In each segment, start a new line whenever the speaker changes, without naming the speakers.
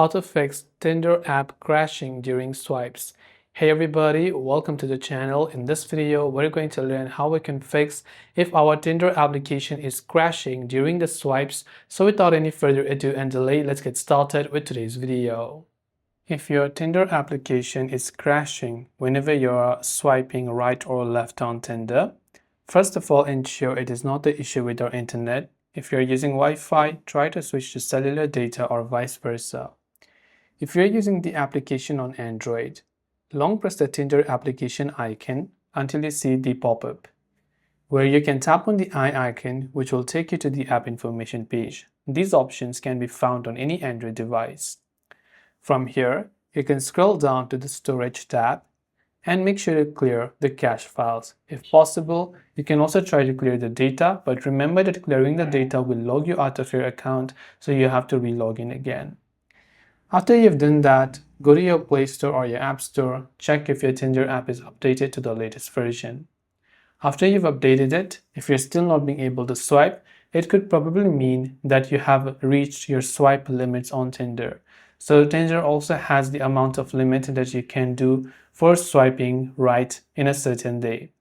How to fix Tinder app crashing during swipes. Hey everybody, welcome to the channel. In this video, we're going to learn how we can fix if our Tinder application is crashing during the swipes. So without any further ado and delay, let's get started with today's video. If your Tinder application is crashing whenever you're swiping right or left on Tinder, first of all, ensure it is not the issue with your internet. If you're using Wi-Fi, try to switch to cellular data or vice versa. If you're using the application on Android, long press the Tinder application icon until you see the pop-up, where you can tap on the eye icon, which will take you to the app information page. These options can be found on any Android device. From here, you can scroll down to the Storage tab and make sure to clear the cache files. If possible, you can also try to clear the data, but remember that clearing the data will log you out of your account, so you have to re-log in again. After you've done that, go to your Play Store or your App Store, check if your Tinder app is updated to the latest version. After you've updated it, if you're still not being able to swipe, it could probably mean that you have reached your swipe limits on Tinder. So Tinder also has the amount of limit that you can do for swiping right in a certain day.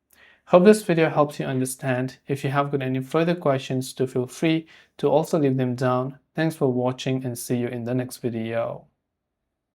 Hope this video helps you understand. If you have got any further questions, feel free to also leave them down. Thanks for watching and see you in the next video.